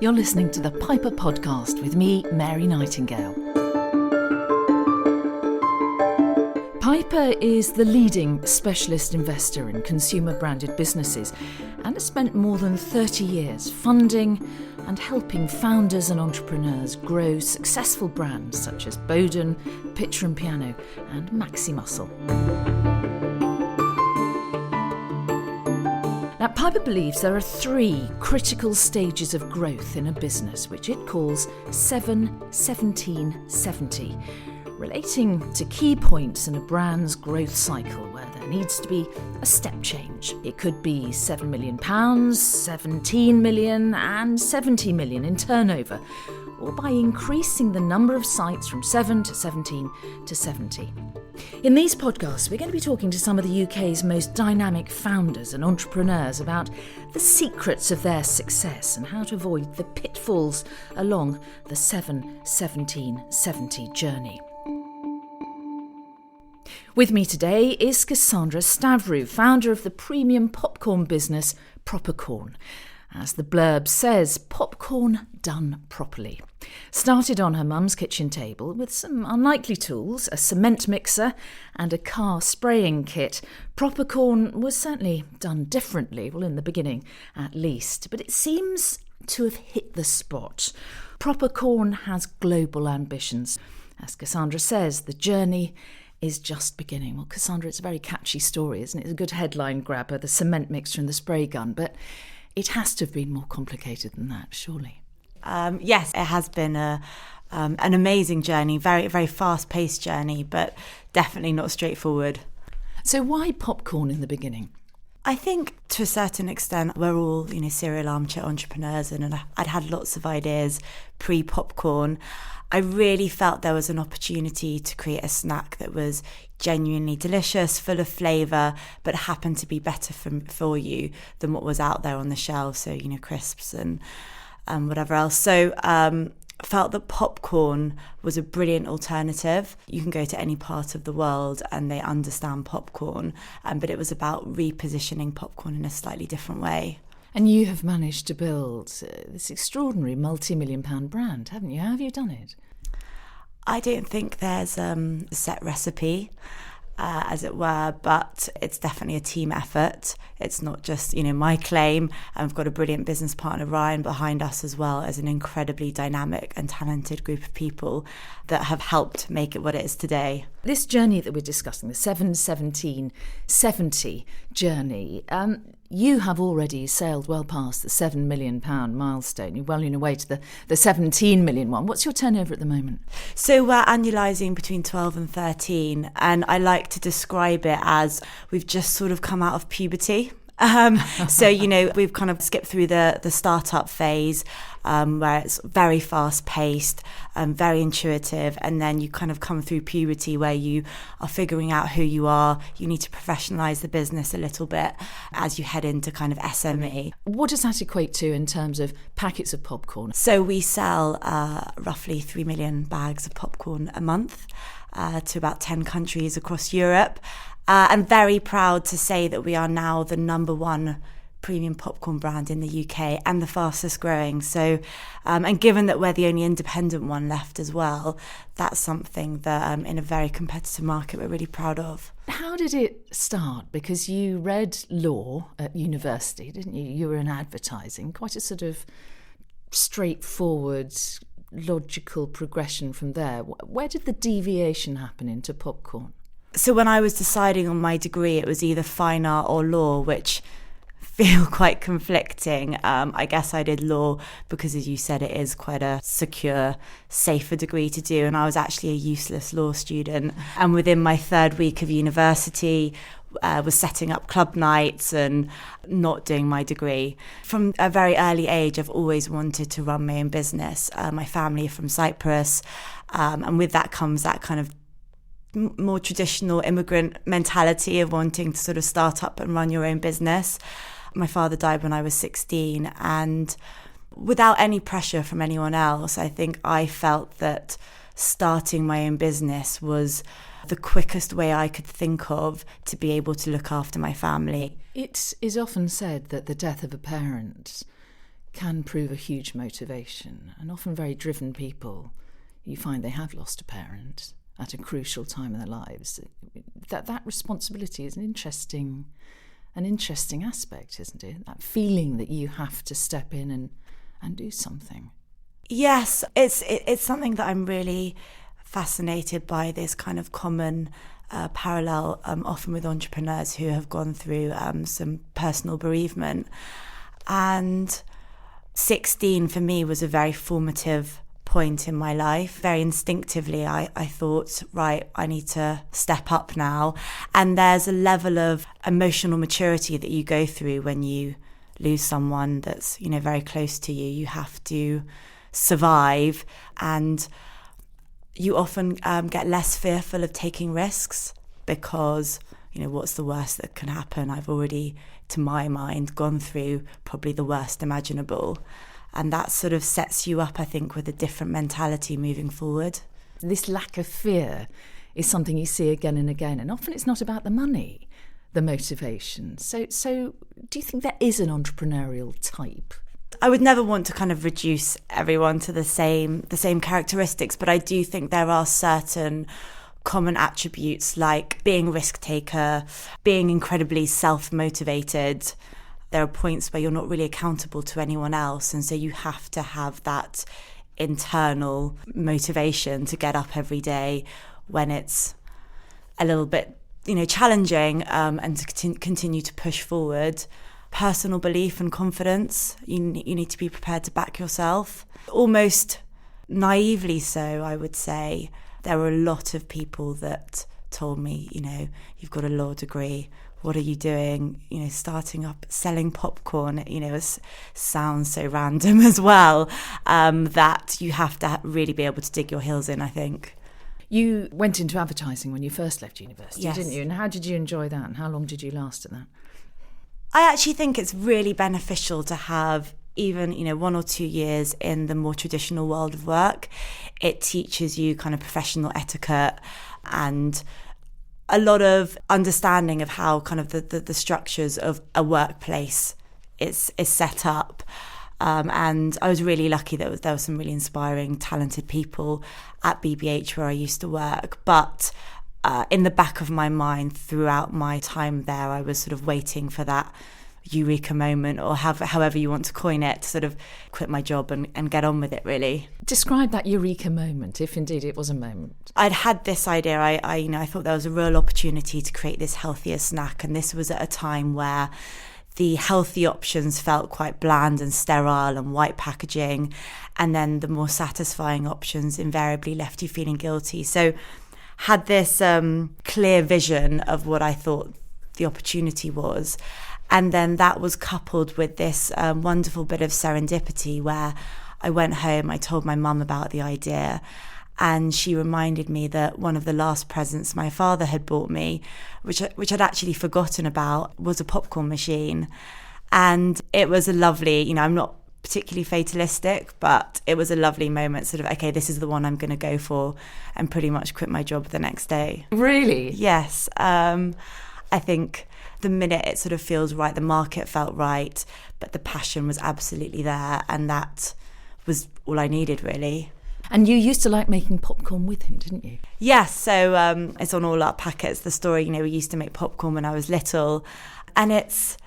You're listening to the Piper Podcast with me, Mary Nightingale. Piper is the leading specialist investor in consumer-branded businesses and has spent more than 30 years funding and helping founders and entrepreneurs grow successful brands such as Boden, Pitcher & Piano and Maxi Muscle. Now, Piper believes there are 3 critical stages of growth in a business, which it calls 7-17-70, relating to key points in a brand's growth cycle where there needs to be a step change. It could be £7 million, 17 million and 70 million in turnover, or by increasing the number of sites from 7 to 17 to 70. In these podcasts, we're going to be talking to some of the UK's most dynamic founders and entrepreneurs about the secrets of their success and how to avoid the pitfalls along the 7-17-70 journey. With me today is Cassandra Stavrou, founder of the premium popcorn business Propercorn. As the blurb says, popcorn done properly. Started on her mum's kitchen table with some unlikely tools, a cement mixer and a car spraying kit, Propercorn was certainly done differently, well, in the beginning at least, but it seems to have hit the spot. Propercorn has global ambitions. As Cassandra says, the journey is just beginning. Well, Cassandra, it's a very catchy story, isn't it? It's a good headline grabber, the cement mixer and the spray gun, but it has to have been more complicated than that, surely. Yes, it has been an amazing journey, very, very fast-paced journey, but definitely not straightforward. So why popcorn in the beginning? I think to a certain extent we're all, serial armchair entrepreneurs, and I'd had lots of ideas pre-popcorn. I really felt there was an opportunity to create a snack that was genuinely delicious, full of flavour, but happened to be better for you than what was out there on the shelf. So, crisps and whatever else. So felt that popcorn was a brilliant alternative. You can go to any part of the world and they understand popcorn, but it was about repositioning popcorn in a slightly different way. And you have managed to build this extraordinary multi-million-pound brand, haven't you? How have you done it? I don't think there's a set recipe, as it were, but it's definitely a team effort. It's not just, my claim. I've got a brilliant business partner, Ryan, behind us as well as an incredibly dynamic and talented group of people that have helped make it what it is today. This journey that we're discussing, the 7-17-70 journey, you have already sailed well past the £7 million milestone. You're well on your way to the 17 million one. What's your turnover at the moment? So we're annualising between 12 and 13, and I like to describe it as we've just sort of come out of puberty. So, we've kind of skipped through the startup phase where it's very fast paced, very intuitive. And then you kind of come through puberty where you are figuring out who you are. You need to professionalise the business a little bit as you head into kind of SME. What does that equate to in terms of packets of popcorn? So we sell roughly 3 million bags of popcorn a month to about 10 countries across Europe. I'm very proud to say that we are now the number 1 premium popcorn brand in the UK and the fastest growing. So, and given that we're the only independent one left as well, that's something that in a very competitive market we're really proud of. How did it start? Because you read law at university, didn't you? You were in advertising, quite a sort of straightforward, logical progression from there. Where did the deviation happen into popcorn? So when I was deciding on my degree, it was either fine art or law, which feel quite conflicting. I guess I did law because, as you said, it is quite a secure, safer degree to do. And I was actually a useless law student. And within my 3rd week of university, was setting up club nights and not doing my degree. From a very early age, I've always wanted to run my own business. My family are from Cyprus. And with that comes that kind of more traditional immigrant mentality of wanting to sort of start up and run your own business. My father died when I was 16, and without any pressure from anyone else, I think I felt that starting my own business was the quickest way I could think of to be able to look after my family. It is often said that the death of a parent can prove a huge motivation, and often very driven people, you find they have lost a parent at a crucial time in their lives. That responsibility is an interesting aspect, isn't it? That feeling that you have to step in and do something. Yes, it's something that I'm really fascinated by, this kind of common parallel often with entrepreneurs who have gone through some personal bereavement. And 16 for me was a very formative point in my life. Very instinctively, I thought, right, I need to step up now. And there's a level of emotional maturity that you go through when you lose someone that's, very close to you. You have to survive, and you often get less fearful of taking risks because, what's the worst that can happen? I've already, to my mind, gone through probably the worst imaginable. And that sort of sets you up, I think, with a different mentality moving forward. This lack of fear is something you see again and again. And often it's not about the money, the motivation. So do you think there is an entrepreneurial type? I would never want to kind of reduce everyone to the same characteristics, but I do think there are certain common attributes like being a risk taker, being incredibly self-motivated. There are points where you're not really accountable to anyone else, and so you have to have that internal motivation to get up every day when it's a little bit, challenging, and to continue to push forward. Personal belief and confidence. You need to be prepared to back yourself. Almost naively so, I would say. There were a lot of people that told me, you've got a law degree. What are you doing? Starting up, selling popcorn, it sounds so random as well, that you have to really be able to dig your heels in, I think. You went into advertising when you first left university, yes, didn't you? And how did you enjoy that? And how long did you last at that? I actually think it's really beneficial to have even, 1 or 2 years in the more traditional world of work. It teaches you kind of professional etiquette and a lot of understanding of how kind of the structures of a workplace is set up. And I was really lucky that there were some really inspiring, talented people at BBH where I used to work. But in the back of my mind throughout my time there, I was sort of waiting for that eureka moment, or however you want to coin it, to sort of quit my job and get on with it, really. Describe that eureka moment, if indeed it was a moment. I'd had this idea. I thought there was a real opportunity to create this healthier snack, and this was at a time where the healthy options felt quite bland and sterile and white packaging, and then the more satisfying options invariably left you feeling guilty. So had this clear vision of what I thought the opportunity was. And then that was coupled with this wonderful bit of serendipity where I went home, I told my mum about the idea, and she reminded me that one of the last presents my father had bought me, which I'd actually forgotten about, was a popcorn machine. And it was a lovely, I'm not particularly fatalistic, but it was a lovely moment, sort of, okay, this is the one I'm going to go for, and pretty much quit my job the next day. Really? Yes. I think the minute it sort of feels right, the market felt right, but the passion was absolutely there, and that was all I needed, really. And you used to like making popcorn with him, didn't you? Yes, so it's on all our packets, the story, we used to make popcorn when I was little, and it's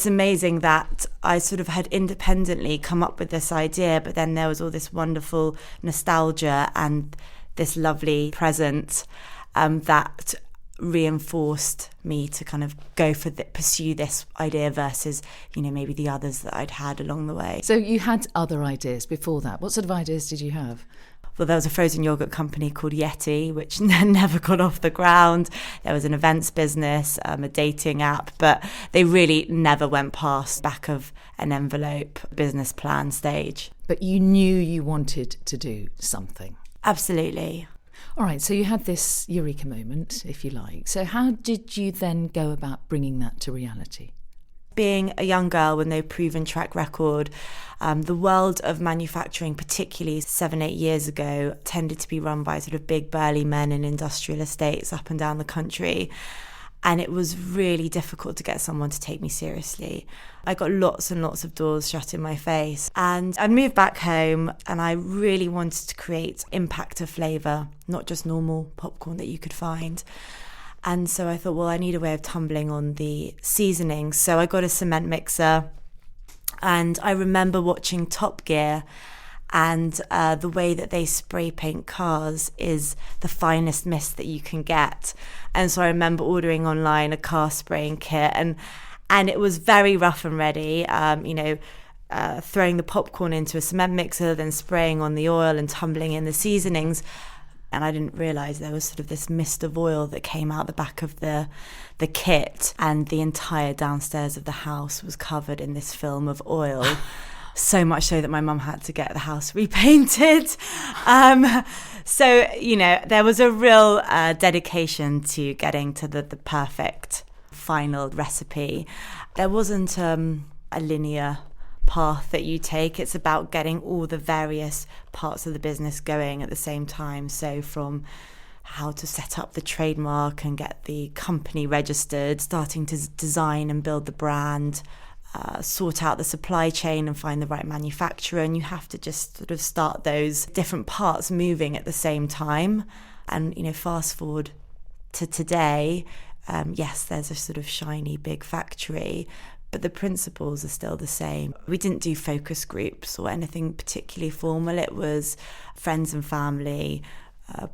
amazing that I sort of had independently come up with this idea, but then there was all this wonderful nostalgia and this lovely present that reinforced me to kind of go for pursue this idea versus, maybe the others that I'd had along the way. So you had other ideas before that. What sort of ideas did you have? Well, there was a frozen yogurt company called Yeti, which never got off the ground. There was an events business, a dating app, but they really never went past back of an envelope business plan stage. But you knew you wanted to do something. Absolutely. All right, so you had this eureka moment, if you like. So how did you then go about bringing that to reality? Being a young girl with no proven track record, the world of manufacturing, particularly 7-8 years ago, tended to be run by sort of big burly men in industrial estates up and down the country. And it was really difficult to get someone to take me seriously. I got lots and lots of doors shut in my face. And I moved back home and I really wanted to create impact of flavour, not just normal popcorn that you could find. And so I thought, well, I need a way of tumbling on the seasonings. So I got a cement mixer, and I remember watching Top Gear, and the way that they spray paint cars is the finest mist that you can get. And so I remember ordering online a car spraying kit, and it was very rough and ready, throwing the popcorn into a cement mixer, then spraying on the oil and tumbling in the seasonings. And I didn't realise there was sort of this mist of oil that came out the back of the kit, and the entire downstairs of the house was covered in this film of oil. So much so that my mum had to get the house repainted. So, there was a real dedication to getting to the perfect final recipe. There wasn't a linear path that you take. It's about getting all the various parts of the business going at the same time. So from how to set up the trademark and get the company registered, starting to design and build the brand, sort out the supply chain and find the right manufacturer, and you have to just sort of start those different parts moving at the same time. And fast forward to today, yes, there's a sort of shiny big factory, but the principles are still the same. We didn't do focus groups or anything particularly formal. It was friends and family,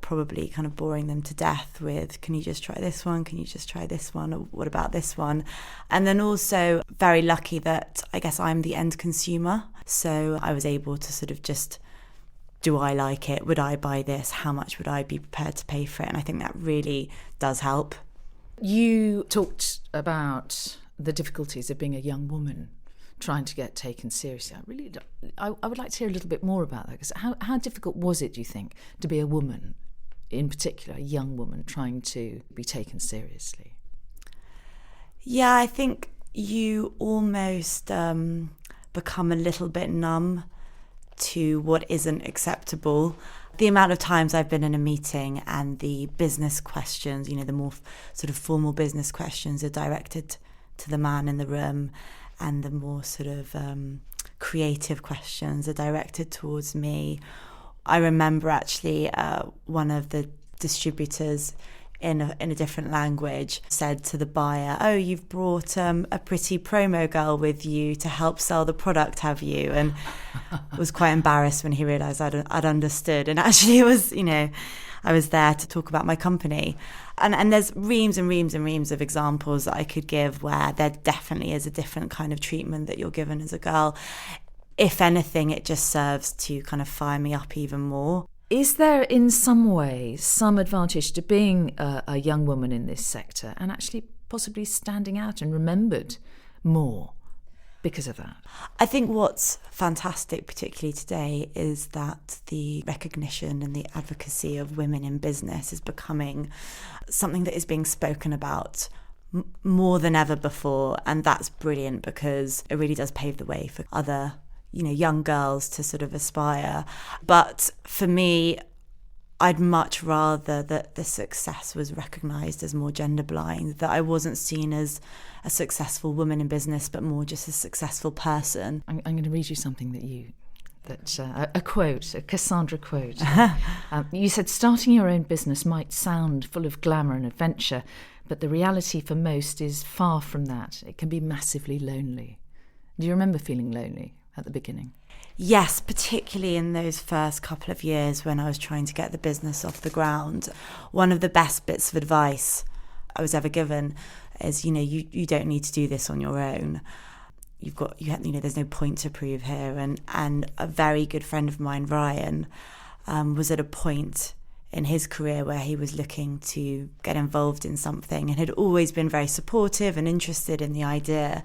probably kind of boring them to death with, can you just try this one? Can you just try this one? Or what about this one? And then also very lucky that I guess I'm the end consumer. So I was able to sort of just, do I like it? Would I buy this? How much would I be prepared to pay for it? And I think that really does help. You talked about the difficulties of being a young woman trying to get taken seriously. I would like to hear a little bit more about that, because how difficult was it, do you think, to be a woman, in particular a young woman, trying to be taken seriously? Yeah, I think you almost become a little bit numb to what isn't acceptable. The amount of times I've been in a meeting and the business questions, the more sort of formal business questions are directed to the man in the room, and the more sort of creative questions are directed towards me. I remember actually one of the distributors in a different language said to the buyer, "Oh, you've brought a pretty promo girl with you to help sell the product, have you?" And was quite embarrassed when he realised I'd understood. And actually it was, I was there to talk about my company. And there's reams and reams and reams of examples that I could give where there definitely is a different kind of treatment that you're given as a girl. If anything, it just serves to kind of fire me up even more. Is there in some way some advantage to being a young woman in this sector and actually possibly standing out and remembered more because of that? I think what's fantastic, particularly today, is that the recognition and the advocacy of women in business is becoming something that is being spoken about more than ever before. And that's brilliant, because it really does pave the way for other young girls to sort of aspire. But for me, I'd much rather that the success was recognised as more gender blind, that I wasn't seen as a successful woman in business, but more just a successful person. I'm going to read you something a quote, a Cassandra quote. You said, "Starting your own business might sound full of glamour and adventure, but the reality for most is far from that. It can be massively lonely." Do you remember feeling lonely at the beginning? Yes, particularly in those first couple of years when I was trying to get the business off the ground. One of the best bits of advice I was ever given is, you don't need to do this on your own. There's no point to prove here. And a very good friend of mine, Ryan, was at a point in his career where he was looking to get involved in something and had always been very supportive and interested in the idea.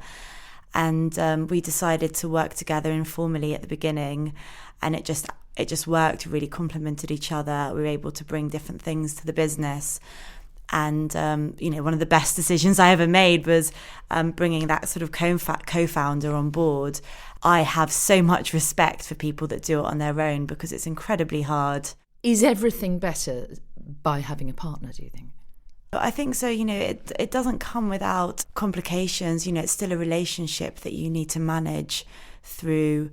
And we decided to work together informally at the beginning, and it just worked, really complemented each other. We were able to bring different things to the business. And, one of the best decisions I ever made was bringing that sort of co-founder on board. I have so much respect for people that do it on their own, because it's incredibly hard. Is everything better by having a partner, do you think? I think so. It doesn't come without complications. It's still a relationship that you need to manage through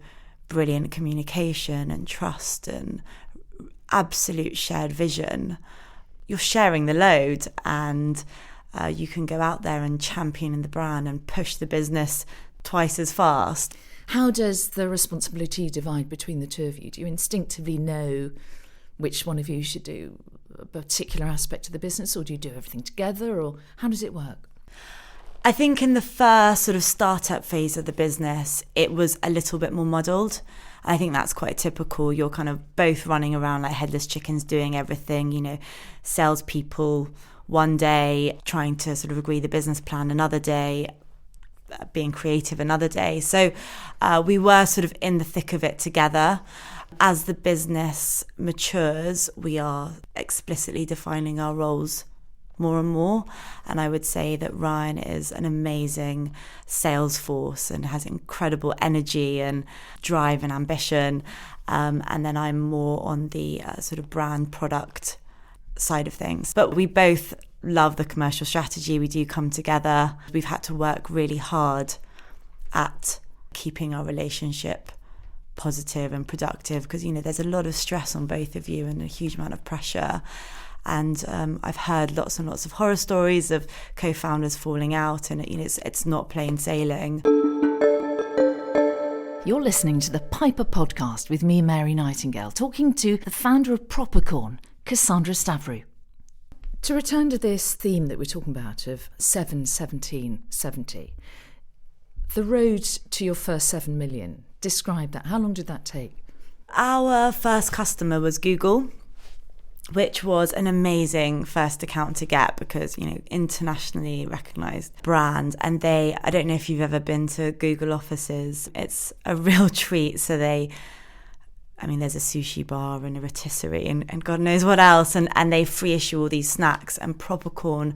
brilliant communication and trust and absolute shared vision. You're sharing the load, and you can go out there and champion the brand and push the business twice as fast. How does the responsibility divide between the two of you? Do you instinctively know which one of you should do a particular aspect of the business, or do you do everything together, or how does it work? I think in the first sort of startup phase of the business, it was a little bit more muddled. I think that's quite typical. You're kind of both running around like headless chickens doing everything, salespeople one day trying to sort of agree the business plan, another day being creative, another day. So we were sort of in the thick of it together. As the business matures, we are explicitly defining our roles more and more. And I would say that Ryan is an amazing sales force and has incredible energy and drive and ambition. And then I'm more on the sort of brand product side of things. But we both love the commercial strategy. We do come together. We've had to work really hard at keeping our relationship positive and productive because, there's a lot of stress on both of you and a huge amount of pressure. And I've heard lots and lots of horror stories of co-founders falling out, and it's not plain sailing. You're listening to the Piper podcast with me, Mary Nightingale, talking to the founder of Propercorn, Cassandra Stavrou. To return to this theme that we're talking about of 7-17-70, the road to your first 7 million, describe that. How long did that take? Our first customer was Google, which was an amazing first account to get because, internationally recognised brand. And I don't know if you've ever been to Google offices, it's a real treat. So there's a sushi bar and a rotisserie and God knows what else. And they free issue all these snacks. And Propercorn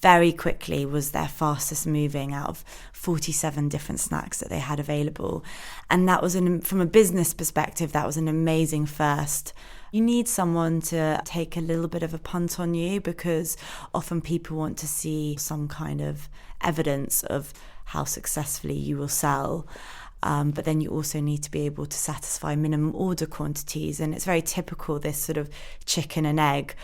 very quickly was their fastest moving out of 47 different snacks that they had available. And that was, from a business perspective, that was an amazing first. You need someone to take a little bit of a punt on you because often people want to see some kind of evidence of how successfully you will sell. But then you also need to be able to satisfy minimum order quantities. And it's very typical, this sort of chicken and egg,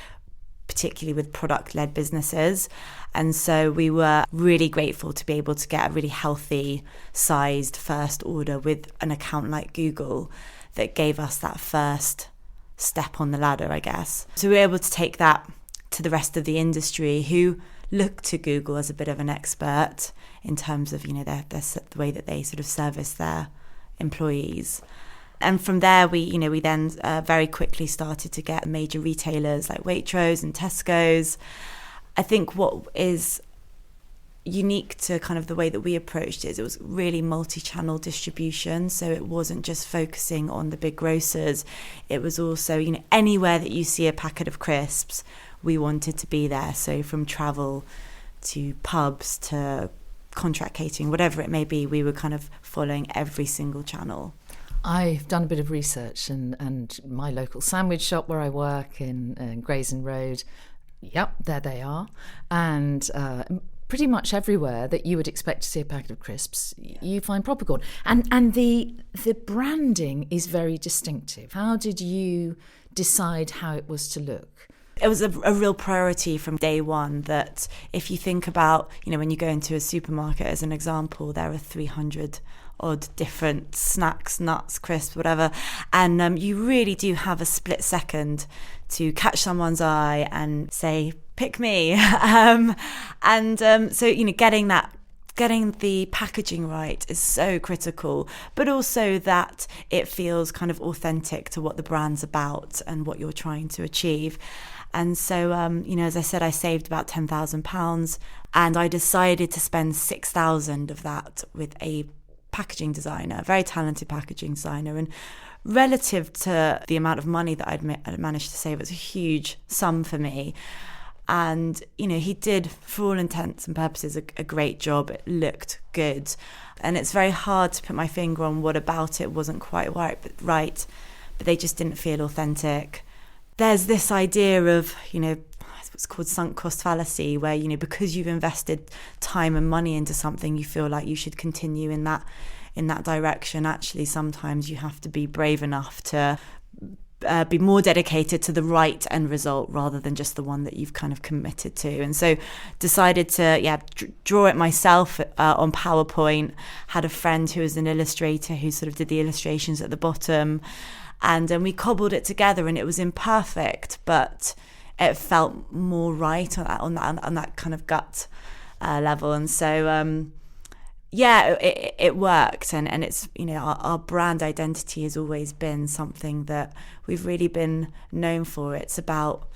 particularly with product-led businesses. And so we were really grateful to be able to get a really healthy sized first order with an account like Google that gave us that first step on the ladder, I guess. So we were able to take that to the rest of the industry who look to Google as a bit of an expert in terms of, the way that they sort of service their employees. And from there, we then very quickly started to get major retailers like Waitrose and Tesco's. I think what is unique to kind of the way that we approached it was really multi-channel distribution. So it wasn't just focusing on the big grocers. It was also, anywhere that you see a packet of crisps, we wanted to be there. So from travel to pubs to contract catering, whatever it may be, we were kind of following every single channel. I've done a bit of research and my local sandwich shop where I work in Grayson Road, yep, there they are. And pretty much everywhere that you would expect to see a packet of crisps, you find Propercorn. And the branding is very distinctive. How did you decide how it was to look? It was a real priority from day one that if you think about, when you go into a supermarket as an example, there are 300 odd different snacks, nuts, crisps, whatever. And you really do have a split second to catch someone's eye and say, pick me. So, getting the packaging right is so critical, but also that it feels kind of authentic to what the brand's about and what you're trying to achieve. And so, as I said, I saved about £10,000 and I decided to spend 6,000 of that with a packaging designer, a very talented packaging designer. And relative to the amount of money that I'd managed to save, it was a huge sum for me. And, he did, for all intents and purposes, a great job. It looked good. And it's very hard to put my finger on what about it wasn't quite right, but they just didn't feel authentic. there's this idea of, what's called sunk cost fallacy, where, because you've invested time and money into something, you feel like you should continue in that direction. Actually, sometimes you have to be brave enough to be more dedicated to the right end result rather than just the one that you've kind of committed to. And so decided to draw it myself on PowerPoint. Had a friend who was an illustrator who sort of did the illustrations at the bottom, and we cobbled it together, and it was imperfect, but it felt more right on that kind of gut level. And so it worked, and it's, our brand identity has always been something that we've really been known for. It's about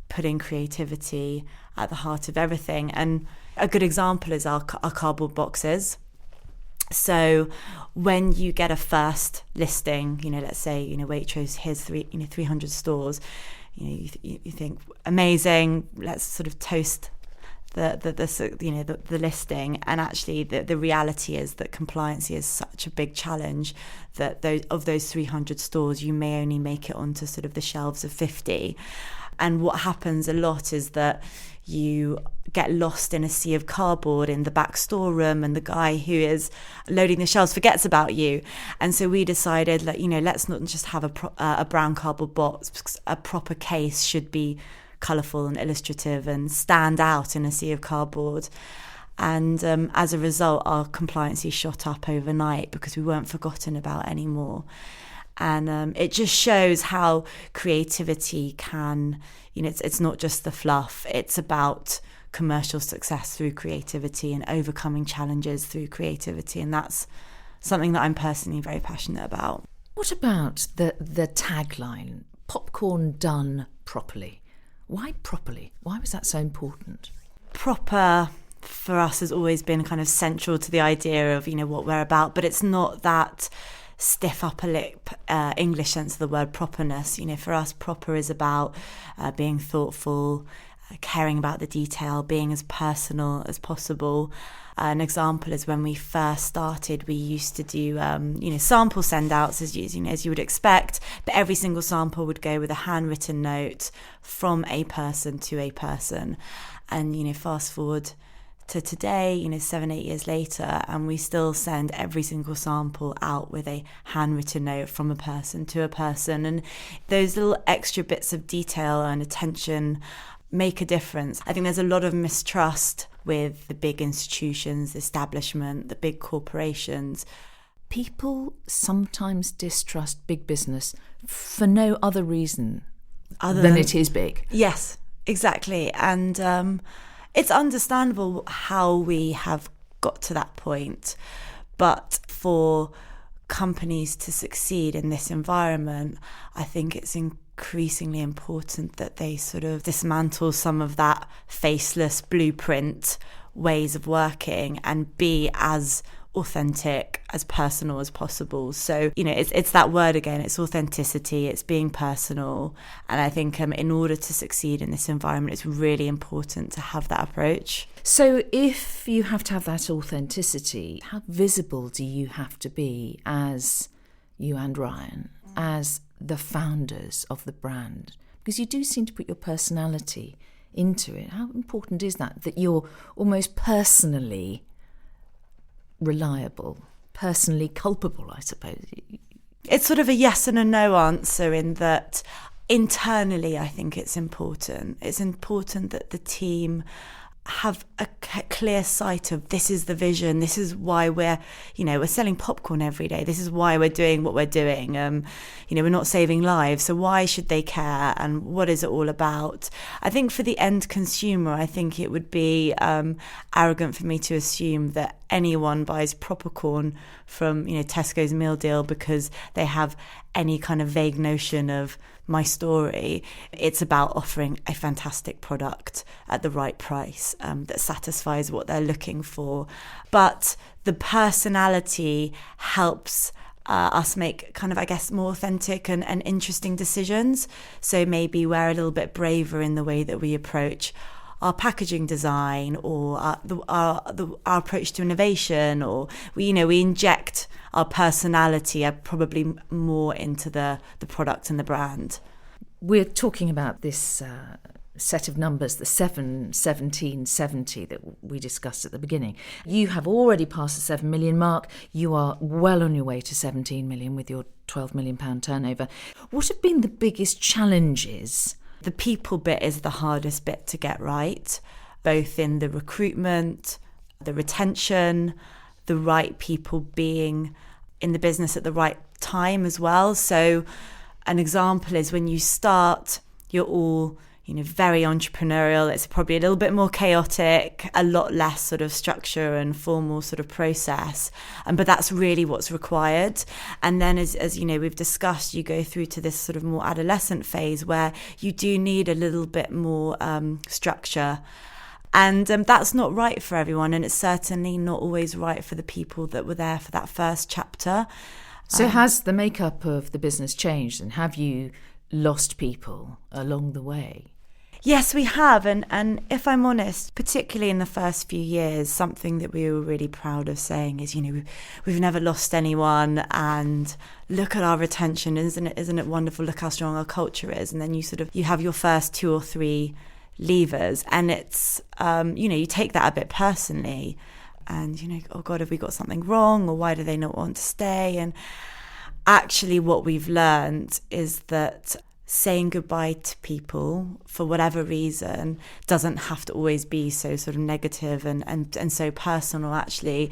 putting creativity at the heart of everything, and a good example is our cardboard boxes. So when you get a first listing, let's say, Waitrose, here's 300 stores, you think amazing, let's sort of toast the listing. And actually the reality is that compliance is such a big challenge that those 300 stores, you may only make it onto sort of the shelves of 50. And what happens a lot is that you get lost in a sea of cardboard in the back storeroom, and the guy who is loading the shelves forgets about you. And so we decided that, let's not just have a brown cardboard box. A proper case should be colourful and illustrative and stand out in a sea of cardboard. And as a result, our compliance shot up overnight because we weren't forgotten about anymore. And it just shows how creativity can, it's not just the fluff. It's about commercial success through creativity and overcoming challenges through creativity. And that's something that I'm personally very passionate about. What about the tagline, popcorn done properly? Why properly? Why was that so important? Proper for us has always been kind of central to the idea of, what we're about, but it's not that stiff upper lip English sense of the word properness. For us, proper is about being thoughtful, caring about the detail, being as personal as possible. An example is when we first started, we used to do sample send-outs as you would expect, but every single sample would go with a handwritten note from a person to a person. And fast forward to today, 7-8 years later, and we still send every single sample out with a handwritten note from a person to a person. And those little extra bits of detail and attention make a difference. I think there's a lot of mistrust with the big institutions, the establishment, the big corporations. People sometimes distrust big business for no other reason than it is big. Yes, exactly. And it's understandable how we have got to that point. But for companies to succeed in this environment, I think it's increasingly important that they sort of dismantle some of that faceless blueprint ways of working and be as authentic, as personal as possible. So, it's that word again, it's authenticity, it's being personal. And I think in order to succeed in this environment, it's really important to have that approach. So if you have to have that authenticity, how visible do you have to be as you and Ryan, as the founders of the brand? Because you do seem to put your personality into it. How important is that you're almost personally reliable, personally culpable, I suppose? It's sort of a yes and a no answer, in that internally I think it's important. It's important that the team have a clear sight of, this is the vision, this is why we're selling popcorn every day, this is why we're doing what we're doing. We're not saving lives, so why should they care, and what is it all about? I think for the end consumer, I think it would be arrogant for me to assume that anyone buys Propercorn from Tesco's meal deal because they have any kind of vague notion of my story. It's about offering a fantastic product at the right price that satisfies what they're looking for. But the personality helps us make kind of, I guess, more authentic and interesting decisions. So maybe we're a little bit braver in the way that we approach our packaging design, or our approach to innovation, or we inject our personality probably more into the product and the brand. We're talking about this set of numbers, the 1770 that we discussed at the beginning. You have already passed the 7 million mark. You are well on your way to 17 million with your £12 million turnover. What have been the biggest challenges? The people bit is the hardest bit to get right, both in the recruitment, the retention, the right people being in the business at the right time as well. So an example is when you start, you're all, very entrepreneurial. It's probably a little bit more chaotic, a lot less sort of structure and formal sort of process. But that's really what's required. And then as we've discussed, you go through to this sort of more adolescent phase where you do need a little bit more structure. And that's not right for everyone. And it's certainly not always right for the people that were there for that first chapter. So has the makeup of the business changed, and have you lost people along the way? Yes, we have. And if I'm honest, particularly in the first few years, something that we were really proud of saying is, we've never lost anyone, and look at our retention. Isn't it wonderful? Look how strong our culture is. And then you have your first 2 or 3 leavers, and it's, you take that a bit personally, and, oh God, have we got something wrong, or why do they not want to stay? And actually what we've learned is that saying goodbye to people for whatever reason doesn't have to always be so sort of negative and so personal. Actually,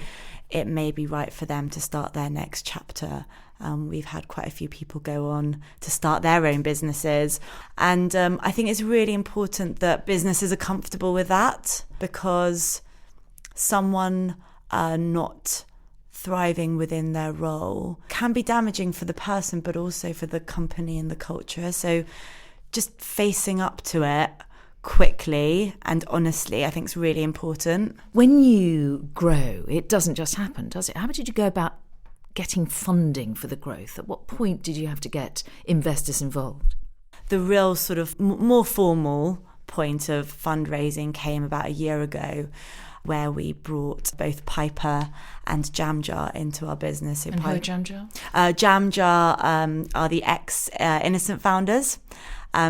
it may be right for them to start their next chapter. We've had quite a few people go on to start their own businesses. And I think it's really important that businesses are comfortable with that, because someone not thriving within their role can be damaging for the person, but also for the company and the culture. So just facing up to it quickly and honestly, I think is really important. When you grow, it doesn't just happen, does it? How did you go about getting funding for the growth? At what point did you have to get investors involved? The real sort of more formal point of fundraising came about a year ago, where we brought both Piper and Jam Jar into our business. And who are Jam Jar? Jam Jar are the ex-Innocent founders.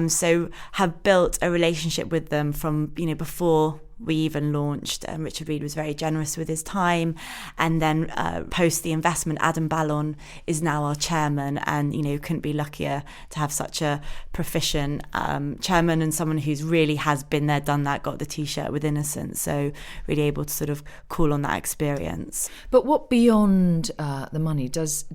So have built a relationship with them from, before we even launched. Richard Reed was very generous with his time. And then post the investment, Adam Ballon is now our chairman, and, couldn't be luckier to have such a proficient chairman and someone who's really has been there, done that, got the T-shirt with Innocent. So really able to sort of call on that experience. But what beyond the money does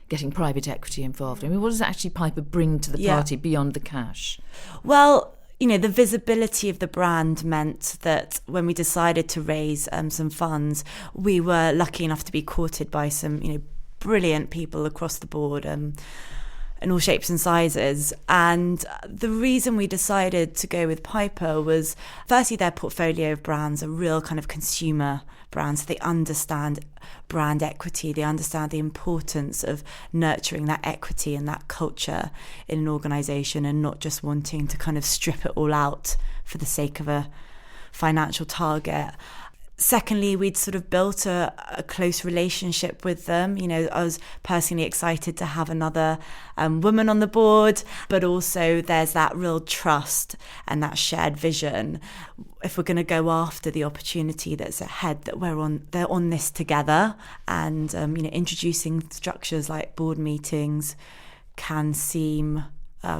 getting private equity involved? I mean, what does actually Piper bring to the party beyond the cash? Well, the visibility of the brand meant that when we decided to raise some funds, we were lucky enough to be courted by some, brilliant people across the board, in all shapes and sizes. And the reason we decided to go with Piper was, firstly, their portfolio of brands are real kind of consumer brands. So they understand brand equity. They understand the importance of nurturing that equity and that culture in an organisation, and not just wanting to kind of strip it all out for the sake of a financial target. Secondly, we'd sort of built a close relationship with them. I was personally excited to have another woman on the board, but also there's that real trust and that shared vision. If we're going to go after the opportunity that's ahead, that they're on this together. And introducing structures like board meetings can seem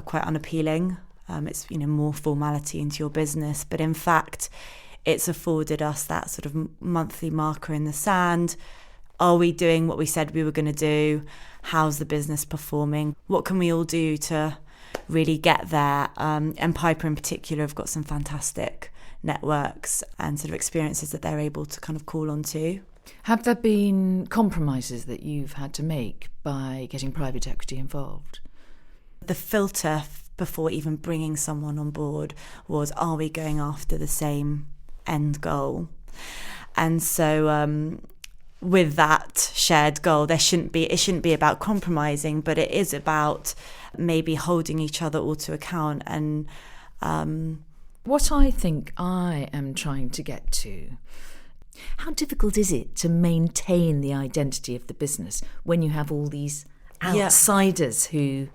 quite unappealing. It's more formality into your business, but in fact, it's afforded us that sort of monthly marker in the sand. Are we doing what we said we were going to do? How's the business performing? What can we all do to really get there? And Piper in particular have got some fantastic networks and sort of experiences that they're able to kind of call on to. Have there been compromises that you've had to make by getting private equity involved? The filter before even bringing someone on board was, are we going after the same end goal? And so with that shared goal, it shouldn't be about compromising, but it is about maybe holding each other all to account. And what I think I am trying to get to, how difficult is it to maintain the identity of the business when you have all these outsiders who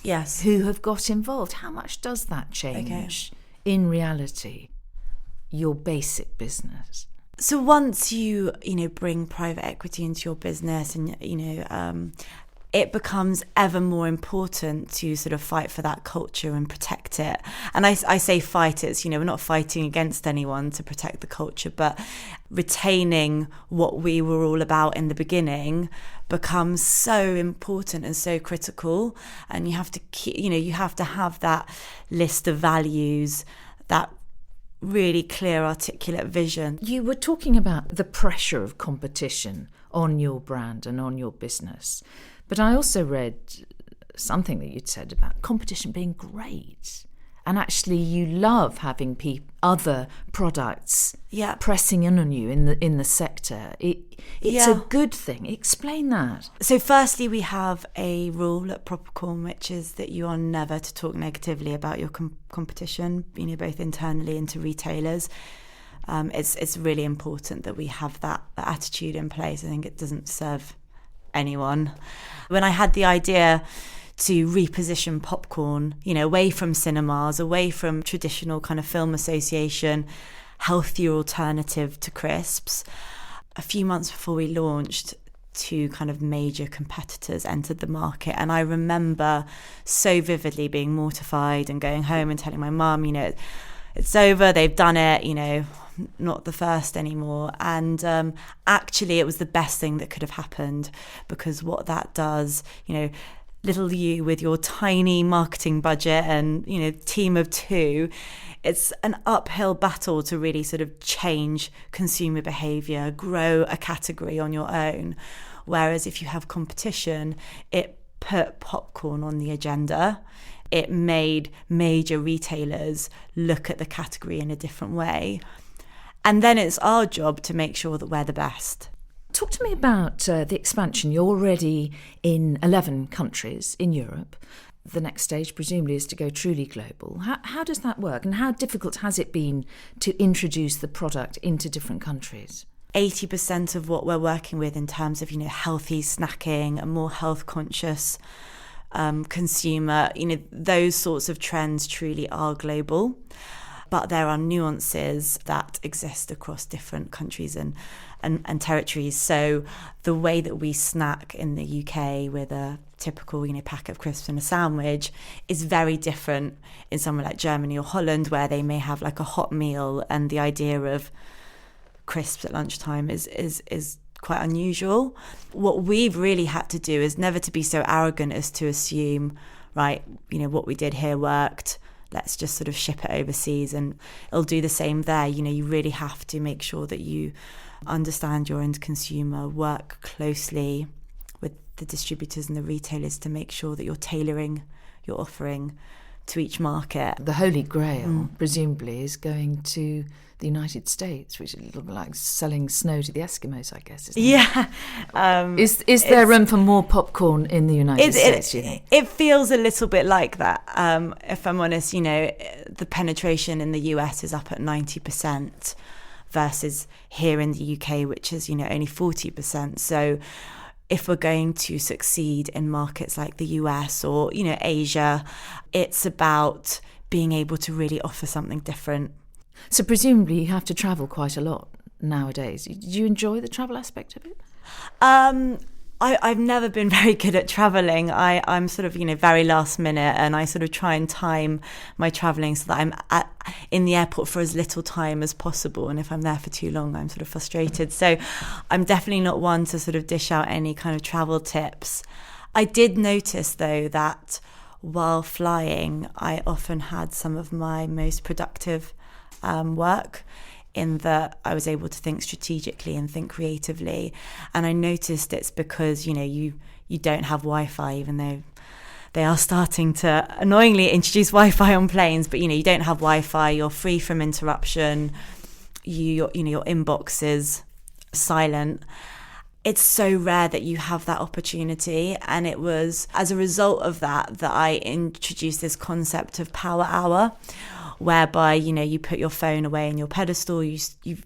Yes. who have got involved. How much does that change in reality your basic business? So once you bring private equity into your business, and it becomes ever more important to sort of fight for that culture and protect it. And I say fight, it's, we're not fighting against anyone to protect the culture, but retaining what we were all about in the beginning becomes so important and so critical. And you have to keep, you have to have that list of values, that really clear, articulate vision. You were talking about the pressure of competition on your brand and on your business. But I also read something that you'd said about competition being great. And actually you love having other products pressing in on you in the sector. It's a good thing. Explain that. So firstly, we have a rule at Propercorn, which is that you are never to talk negatively about your competition, both internally and to retailers. It's really important that we have that attitude in place. I think it doesn't serve anyone. When I had the idea to reposition popcorn, away from cinemas, away from traditional kind of film association, healthier alternative to crisps, a few months before we launched, 2 kind of major competitors entered the market. And I remember so vividly being mortified and going home and telling my mum, it's over, they've done it, not the first anymore. And actually it was the best thing that could have happened, because what that does, little you with your tiny marketing budget and, team of 2, it's an uphill battle to really sort of change consumer behaviour, grow a category on your own. Whereas if you have competition, it put popcorn on the agenda. It made major retailers look at the category in a different way. And then it's our job to make sure that we're the best. Talk to me about the expansion. You're already in 11 countries in Europe. The next stage presumably is to go truly global. How does that work, and how difficult has it been to introduce the product into different countries? 80% of what we're working with in terms of, healthy snacking, a more health conscious consumer, those sorts of trends truly are global. But there are nuances that exist across different countries and territories. So the way that we snack in the UK with a typical, pack of crisps and a sandwich is very different in somewhere like Germany or Holland, where they may have like a hot meal, and the idea of crisps at lunchtime is quite unusual. What we've really had to do is never to be so arrogant as to assume, right, what we did here worked, let's just sort of ship it overseas and it'll do the same there. You really have to make sure that you understand your end consumer, work closely with the distributors and the retailers to make sure that you're tailoring your offering to each market. The Holy Grail, presumably, is going to the United States, which is a little bit like selling snow to the Eskimos, I guess, isn't it? Yeah. Is there room for more popcorn in the United States, do you think? It feels a little bit like that. If I'm honest, the penetration in the US is up at 90% versus here in the UK, which is, only 40%. So if we're going to succeed in markets like the US or, Asia, it's about being able to really offer something different. So presumably you have to travel quite a lot nowadays. Do you enjoy the travel aspect of it? I've never been very good at travelling. I'm sort of, very last minute, and I sort of try and time my travelling so that I'm in the airport for as little time as possible. And if I'm there for too long, I'm sort of frustrated. So I'm definitely not one to sort of dish out any kind of travel tips. I did notice, though, that while flying, I often had some of my most productive work, in that I was able to think strategically and think creatively. And I noticed it's because, you don't have Wi-Fi, even though they are starting to annoyingly introduce Wi-Fi on planes, but, you don't have Wi-Fi, you're free from interruption, your inbox is silent. It's so rare that you have that opportunity. And it was as a result of that I introduced this concept of power hour, whereby, you put your phone away in your pedestal, you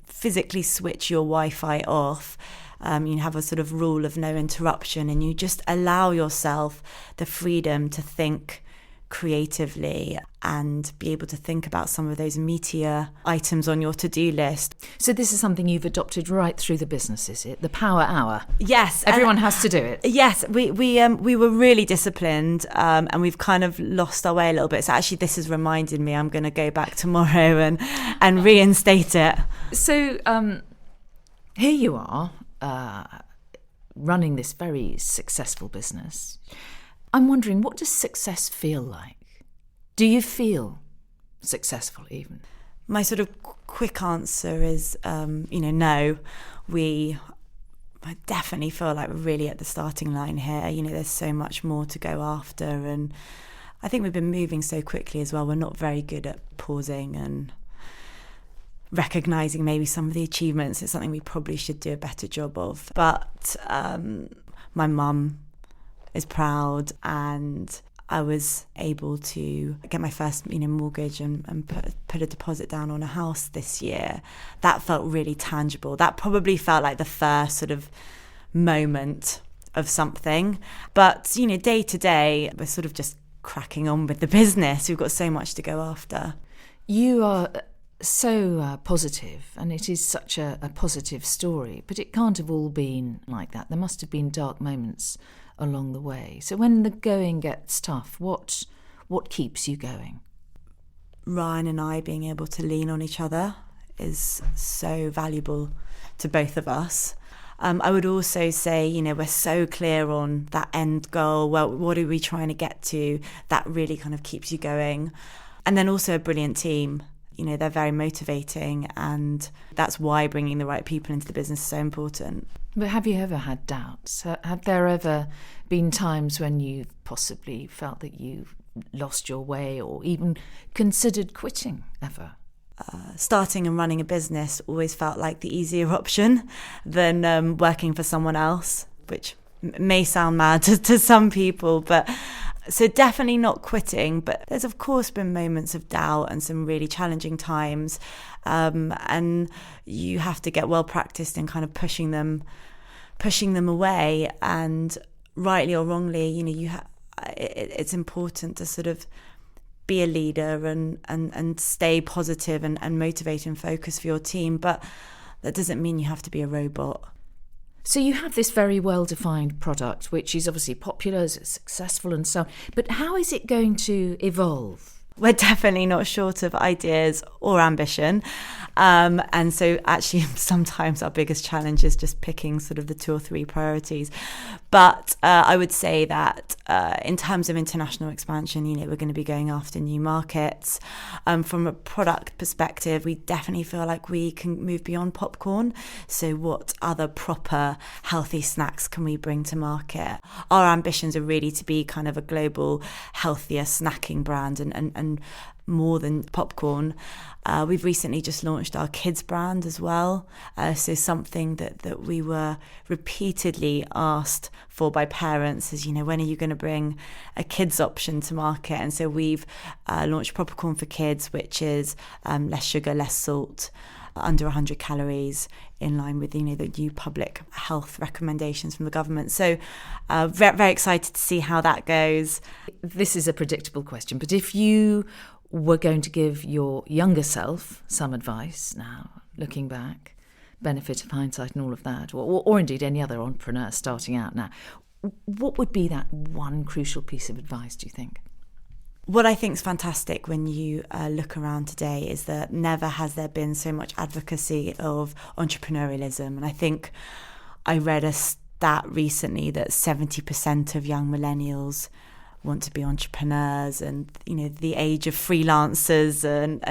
physically switch your Wi-Fi off, you have a sort of rule of no interruption, and you just allow yourself the freedom to think creatively and be able to think about some of those meatier items on your to-do list. So this is something you've adopted right through the business, is it? The power hour? Yes. Everyone has to do it. Yes, we were really disciplined, and we've kind of lost our way a little bit. So actually this has reminded me I'm going to go back tomorrow and reinstate it. So here you are, running this very successful business. I'm wondering, what does success feel like? Do you feel successful even? My sort of quick answer is, no. I definitely feel like we're really at the starting line here. There's so much more to go after. And I think we've been moving so quickly as well. We're not very good at pausing and recognising maybe some of the achievements. It's something we probably should do a better job of. But my mum is proud, and I was able to get my first mortgage and put a deposit down on a house this year. That felt really tangible. That probably felt like the first sort of moment of something. But day to day we're sort of just cracking on with the business. We've got so much to go after. You are so positive, and it is such a positive story, but it can't have all been like that. There must have been dark moments along the way. So when the going gets tough, what keeps you going? Ryan and I being able to lean on each other is so valuable to both of us. I would also say, we're so clear on that end goal. Well, what are we trying to get to? That really kind of keeps you going. And then also a brilliant team. They're very motivating, and that's why bringing the right people into the business is so important. But have you ever had doubts? Have there ever been times when you've possibly felt that you've lost your way, or even considered quitting ever? Starting and running a business always felt like the easier option than working for someone else, which may sound mad to some people, but so definitely not quitting. But there's of course been moments of doubt and some really challenging times, and you have to get well practiced in kind of pushing them away. And rightly or wrongly, it's important to sort of be a leader and stay positive and motivate and focus for your team. But that doesn't mean you have to be a robot. So you have this very well-defined product, which is obviously popular, it's successful and so on. But how is it going to evolve? We're definitely not short of ideas or ambition. And so actually sometimes our biggest challenge is just picking sort of the 2 or 3 priorities. But I would say that in terms of international expansion, we're going to be going after new markets. From a product perspective, we definitely feel like we can move beyond popcorn. So what other proper healthy snacks can we bring to market? Our ambitions are really to be kind of a global healthier snacking brand and more than popcorn. We've recently just launched our kids brand as well. So something that we were repeatedly asked for by parents is, when are you going to bring a kids option to market? And so we've launched Propercorn for kids, which is less sugar, less salt, under 100 calories, in line with the new public health recommendations from the government. So very, very excited to see how that goes. This is a predictable question, but if you were going to give your younger self some advice now, looking back, benefit of hindsight and all of that, or indeed any other entrepreneur starting out now, what would be that one crucial piece of advice, do you think? What I think is fantastic when you look around today is that never has there been so much advocacy of entrepreneurialism. And I think I read a stat recently that 70% of young millennials want to be entrepreneurs, and the age of freelancers, and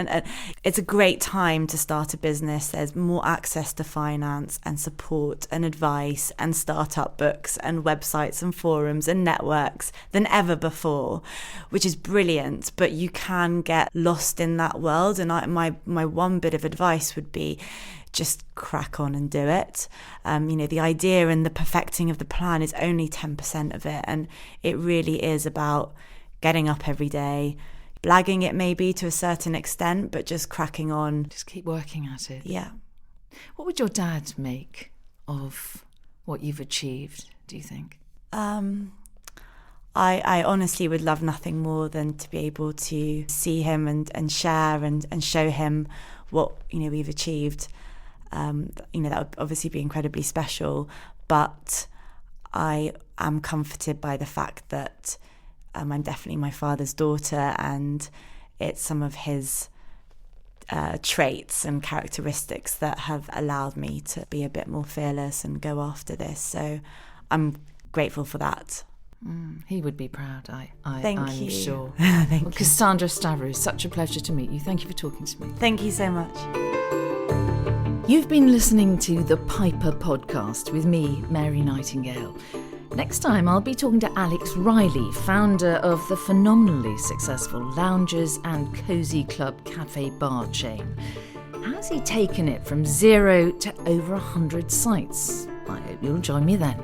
it's a great time to start a business. There's more access to finance and support and advice and startup books and websites and forums and networks than ever before, which is brilliant. But you can get lost in that world, and my one bit of advice would be just crack on and do it. The idea and the perfecting of the plan is only 10% of it. And it really is about getting up every day, blagging it maybe to a certain extent, but just cracking on. Just keep working at it. Yeah. What would your dad make of what you've achieved, do you think? I honestly would love nothing more than to be able to see him and share and show him what, we've achieved. That would obviously be incredibly special, but I am comforted by the fact that I'm definitely my father's daughter, and it's some of his traits and characteristics that have allowed me to be a bit more fearless and go after this. So I'm grateful for that. He would be proud, I'm Thank you. sure. Thank you. Cassandra Stavrou, such a pleasure to meet you. Thank you for talking to me. Thank you so much. You've been listening to the Piper podcast with me, Mary Nightingale. Next time I'll be talking to Alex Riley, founder of the phenomenally successful Loungers and Cosy Club cafe bar chain. How's he taken it from 0 to over 100 sites? I hope you'll join me then.